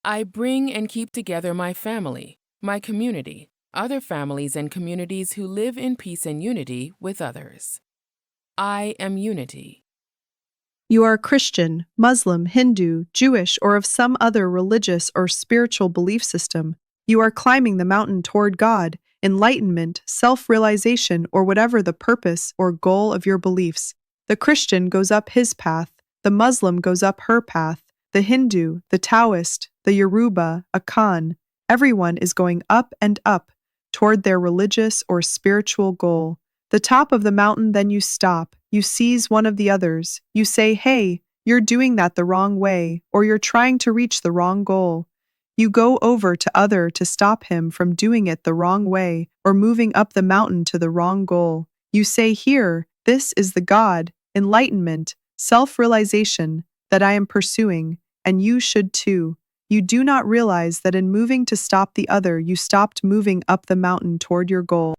I bring and keep together my family, my community, other families and communities who live in peace and unity with others. I am unity. You are Christian, Muslim, Hindu, Jewish, or of some other religious or spiritual belief system. You are climbing the mountain toward God, enlightenment, self-realization, or whatever the purpose or goal of your beliefs. The Christian goes up his path, the Muslim goes up her path, the Hindu, the Taoist, the Yoruba, a Khan. Everyone is going up and up toward their religious or spiritual goal. The top of the mountain, then you stop, you seize one of the others, you say, hey, you're doing that the wrong way, or you're trying to reach the wrong goal. You go over to other to stop him from doing it the wrong way, or moving up the mountain to the wrong goal. You say here, this is the God, enlightenment, self-realization that I am pursuing, and you should too. You do not realize that in moving to stop the other, you stopped moving up the mountain toward your goal.